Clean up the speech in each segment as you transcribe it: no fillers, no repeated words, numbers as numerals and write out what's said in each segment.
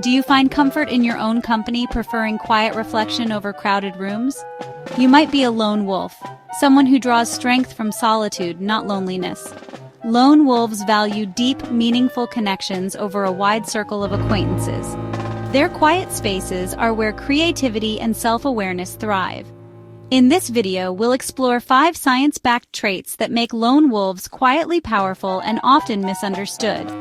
Do you find comfort in your own company, preferring quiet reflection over crowded rooms? You might be a lone wolf, someone who draws strength from solitude, not loneliness. Lone wolves value deep, meaningful connections over a wide circle of acquaintances. Their quiet spaces are where creativity and self-awareness thrive. In this video, we'll explore 5 science-backed traits that make lone wolves quietly powerful and often misunderstood.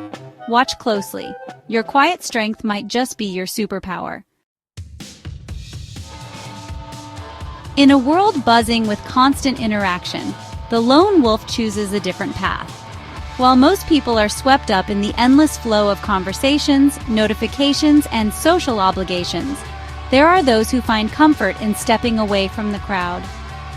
Watch closely. Your quiet strength might just be your superpower. In a world buzzing with constant interaction, the lone wolf chooses a different path. While most people are swept up in the endless flow of conversations, notifications, and social obligations, there are those who find comfort in stepping away from the crowd.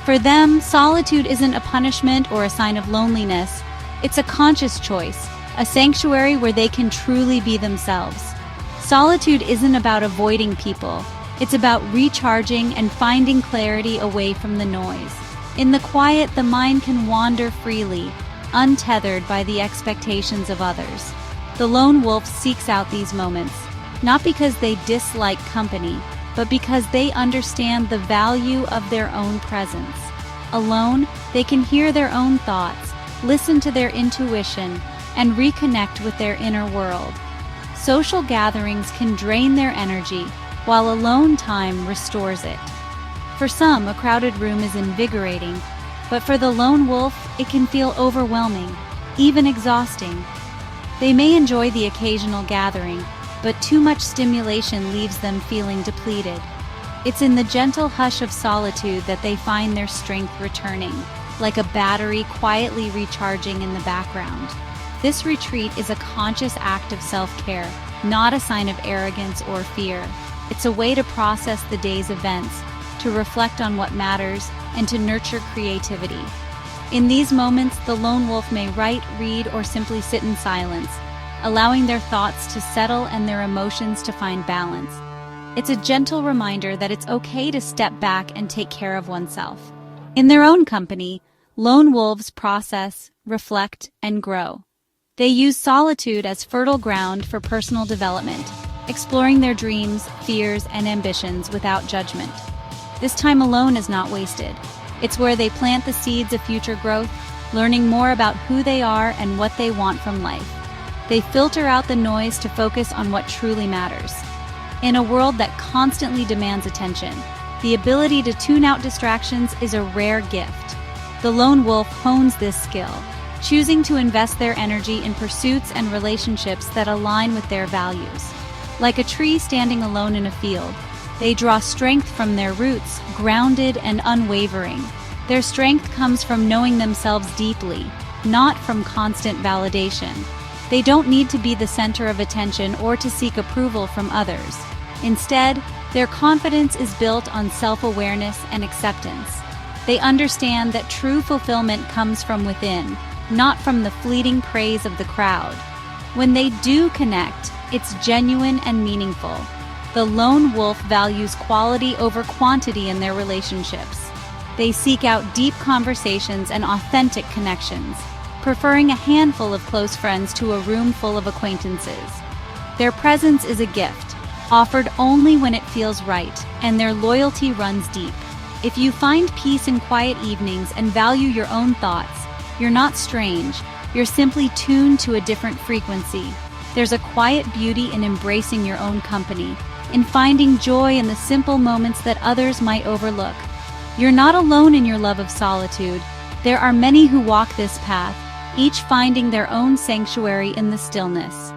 For them, solitude isn't a punishment or a sign of loneliness. It's a conscious choice, a sanctuary where they can truly be themselves. Solitude isn't about avoiding people. It's about recharging and finding clarity away from the noise. In the quiet, the mind can wander freely, untethered by the expectations of others. The lone wolf seeks out these moments, not because they dislike company, but because they understand the value of their own presence. Alone, they can hear their own thoughts, listen to their intuition, and reconnect with their inner world. Social gatherings can drain their energy, while alone time restores it. For some, a crowded room is invigorating, but for the lone wolf, it can feel overwhelming, even exhausting. They may enjoy the occasional gathering, but too much stimulation leaves them feeling depleted. It's in the gentle hush of solitude that they find their strength returning, like a battery quietly recharging in the background. This retreat is a conscious act of self-care, not a sign of arrogance or fear. It's a way to process the day's events, to reflect on what matters, and to nurture creativity. In these moments, the lone wolf may write, read, or simply sit in silence, allowing their thoughts to settle and their emotions to find balance. It's a gentle reminder that it's okay to step back and take care of oneself. In their own company, lone wolves process, reflect, and grow. They use solitude as fertile ground for personal development, exploring their dreams, fears, and ambitions without judgment. This time alone is not wasted. It's where they plant the seeds of future growth, learning more about who they are and what they want from life. They filter out the noise to focus on what truly matters. In a world that constantly demands attention, the ability to tune out distractions is a rare gift. The lone wolf hones this skill, choosing to invest their energy in pursuits and relationships that align with their values. Like a tree standing alone in a field, they draw strength from their roots, grounded and unwavering. Their strength comes from knowing themselves deeply, not from constant validation. They don't need to be the center of attention or to seek approval from others. Instead, their confidence is built on self-awareness and acceptance. They understand that true fulfillment comes from within, not from the fleeting praise of the crowd. When they do connect, it's genuine and meaningful. The lone wolf values quality over quantity in their relationships. They seek out deep conversations and authentic connections, preferring a handful of close friends to a room full of acquaintances. Their presence is a gift, offered only when it feels right, and their loyalty runs deep. If you find peace in quiet evenings and value your own thoughts, you're not strange, you're simply tuned to a different frequency. There's a quiet beauty in embracing your own company, in finding joy in the simple moments that others might overlook. You're not alone in your love of solitude. There are many who walk this path, each finding their own sanctuary in the stillness.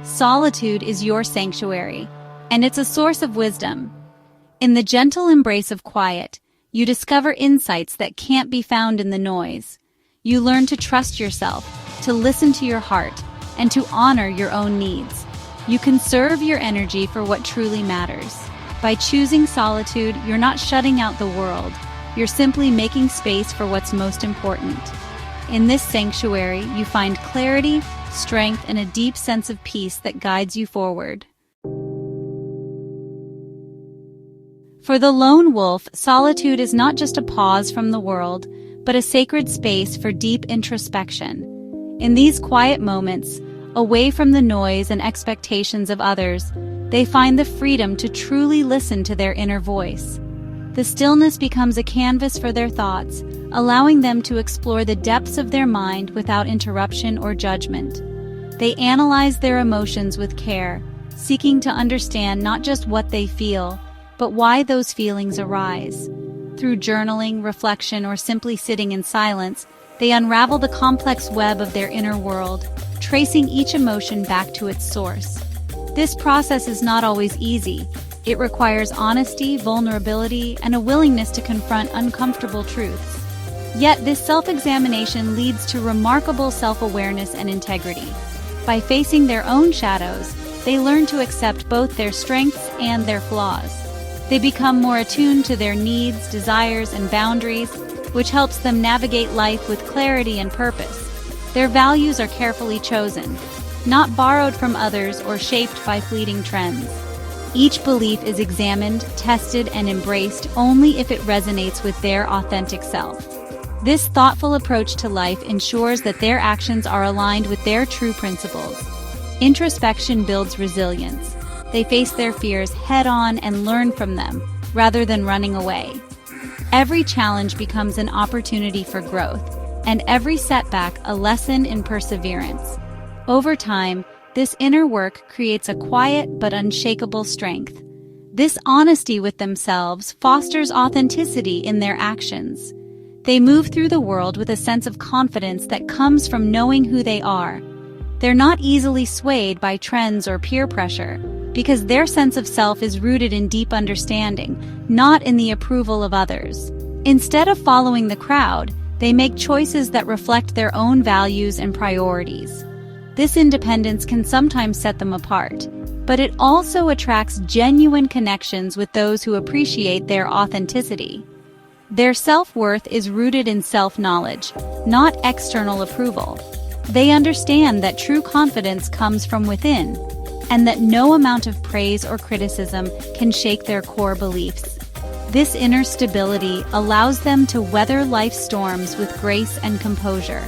Solitude is your sanctuary, and it's a source of wisdom. In the gentle embrace of quiet, you discover insights that can't be found in the noise. You learn to trust yourself, to listen to your heart, and to honor your own needs. You conserve your energy for what truly matters. By choosing solitude, you're not shutting out the world. You're simply making space for what's most important. In this sanctuary, you find clarity, strength, and a deep sense of peace that guides you forward. For the lone wolf, solitude is not just a pause from the world, but a sacred space for deep introspection. In these quiet moments, away from the noise and expectations of others, They find the freedom to truly listen to their inner voice. The stillness becomes a canvas for their thoughts, allowing them to explore the depths of their mind without interruption or judgment. They analyze their emotions with care, seeking to understand not just what they feel, but why those feelings arise. Through journaling, reflection, or simply sitting in silence, they unravel the complex web of their inner world, tracing each emotion back to its source. This process is not always easy. It requires honesty, vulnerability, and a willingness to confront uncomfortable truths. Yet this self-examination leads to remarkable self-awareness and integrity. By facing their own shadows, they learn to accept both their strengths and their flaws. They become more attuned to their needs, desires, and boundaries, which helps them navigate life with clarity and purpose. Their values are carefully chosen, not borrowed from others or shaped by fleeting trends. Each belief is examined, tested, and embraced only if it resonates with their authentic self. This thoughtful approach to life ensures that their actions are aligned with their true principles. Introspection builds resilience. They face their fears head-on and learn from them, rather than running away. Every challenge becomes an opportunity for growth, and every setback a lesson in perseverance. Over time, this inner work creates a quiet but unshakable strength. This honesty with themselves fosters authenticity in their actions. They move through the world with a sense of confidence that comes from knowing who they are. They're not easily swayed by trends or peer pressure, because their sense of self is rooted in deep understanding, not in the approval of others. Instead of following the crowd, they make choices that reflect their own values and priorities. This independence can sometimes set them apart, but it also attracts genuine connections with those who appreciate their authenticity. Their self-worth is rooted in self-knowledge, not external approval. They understand that true confidence comes from within, and that no amount of praise or criticism can shake their core beliefs. This inner stability allows them to weather life's storms with grace and composure.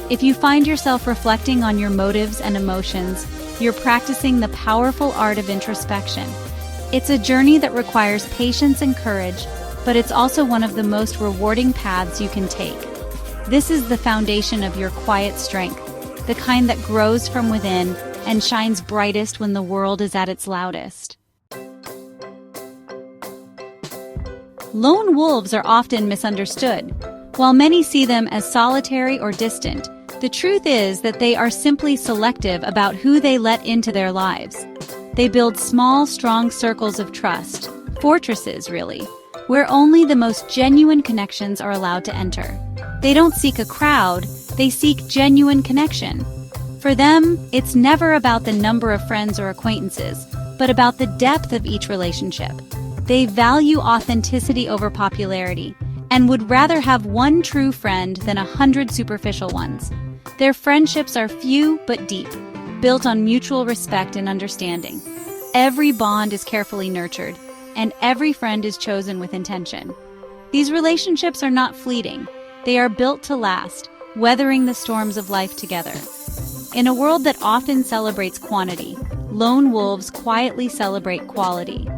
If you find yourself reflecting on your motives and emotions, you're practicing the powerful art of introspection. It's a journey that requires patience and courage, but it's also one of the most rewarding paths you can take. This is the foundation of your quiet strength, the kind that grows from within and shines brightest when the world is at its loudest. Lone wolves are often misunderstood. While many see them as solitary or distant, the truth is that they are simply selective about who they let into their lives. They build small, strong circles of trust, fortresses really, where only the most genuine connections are allowed to enter. They don't seek a crowd, they seek genuine connection. For them, it's never about the number of friends or acquaintances, but about the depth of each relationship. They value authenticity over popularity, and would rather have one true friend than 100 superficial ones. Their friendships are few but deep, built on mutual respect and understanding. Every bond is carefully nurtured, and every friend is chosen with intention. These relationships are not fleeting. They are built to last, weathering the storms of life together. In a world that often celebrates quantity, lone wolves quietly celebrate quality.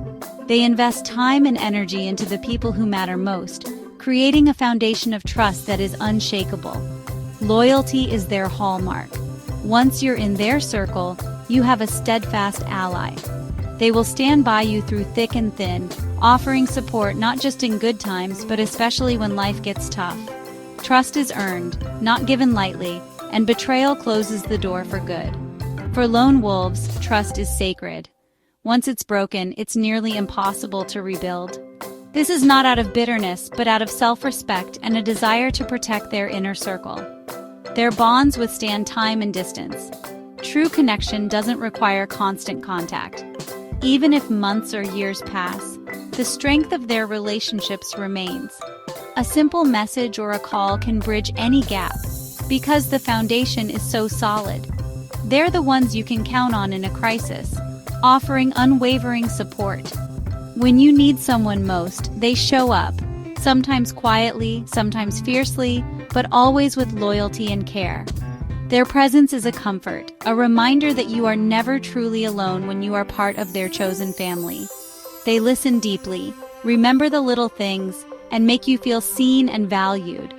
They invest time and energy into the people who matter most, creating a foundation of trust that is unshakable. Loyalty is their hallmark. Once you're in their circle, you have a steadfast ally. They will stand by you through thick and thin, offering support not just in good times, but especially when life gets tough. Trust is earned, not given lightly, and betrayal closes the door for good. For lone wolves, trust is sacred. Once it's broken, it's nearly impossible to rebuild. This is not out of bitterness, but out of self-respect and a desire to protect their inner circle. Their bonds withstand time and distance. True connection doesn't require constant contact. Even if months or years pass, the strength of their relationships remains. A simple message or a call can bridge any gap, because the foundation is so solid. They're the ones you can count on in a crisis, offering unwavering support. When you need someone most, they show up, sometimes quietly, sometimes fiercely, but always with loyalty and care. Their presence is a comfort, a reminder that you are never truly alone when you are part of their chosen family. They listen deeply, remember the little things, and make you feel seen and valued.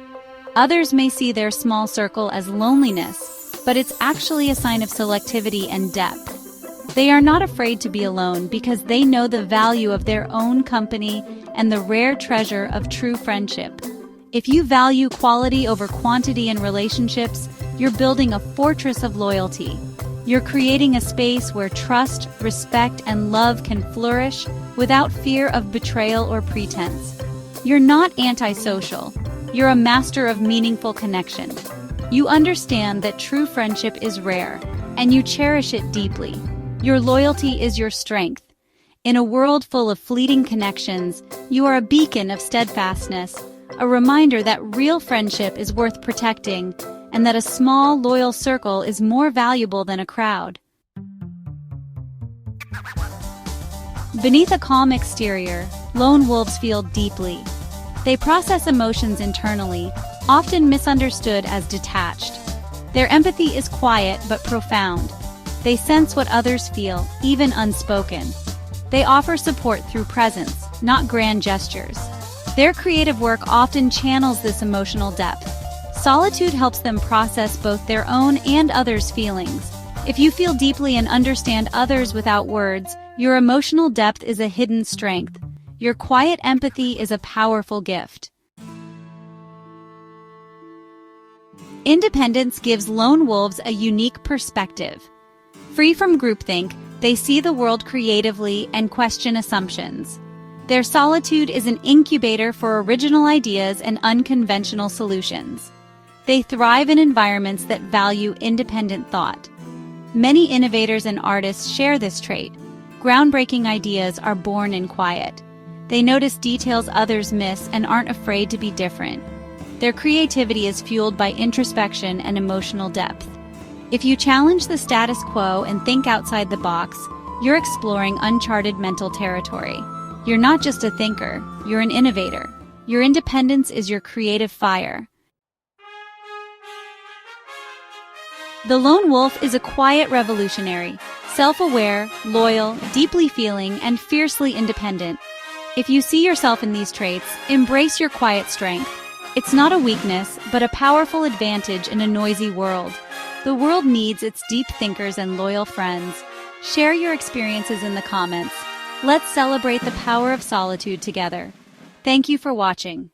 Others may see their small circle as loneliness, but it's actually a sign of selectivity and depth. They are not afraid to be alone because they know the value of their own company and the rare treasure of true friendship. If you value quality over quantity in relationships, you're building a fortress of loyalty. You're creating a space where trust, respect, and love can flourish without fear of betrayal or pretense. You're not antisocial. You're a master of meaningful connection. You understand that true friendship is rare, and you cherish it deeply. Your loyalty is your strength. In a world full of fleeting connections, you are a beacon of steadfastness, a reminder that real friendship is worth protecting, and that a small, loyal circle is more valuable than a crowd. Beneath a calm exterior, lone wolves feel deeply. They process emotions internally, often misunderstood as detached. Their empathy is quiet but profound. They sense what others feel, even unspoken. They offer support through presence, not grand gestures. Their creative work often channels this emotional depth. Solitude helps them process both their own and others' feelings. If you feel deeply and understand others without words, your emotional depth is a hidden strength. Your quiet empathy is a powerful gift. Independence gives lone wolves a unique perspective. Free from groupthink, they see the world creatively and question assumptions. Their solitude is an incubator for original ideas and unconventional solutions. They thrive in environments that value independent thought. Many innovators and artists share this trait. Groundbreaking ideas are born in quiet. They notice details others miss and aren't afraid to be different. Their creativity is fueled by introspection and emotional depth. If you challenge the status quo and think outside the box, you're exploring uncharted mental territory. You're not just a thinker, you're an innovator. Your independence is your creative fire. The lone wolf is a quiet revolutionary, self-aware, loyal, deeply feeling, and fiercely independent. If you see yourself in these traits, embrace your quiet strength. It's not a weakness, but a powerful advantage in a noisy world. The world needs its deep thinkers and loyal friends. Share your experiences in the comments. Let's celebrate the power of solitude together. Thank you for watching.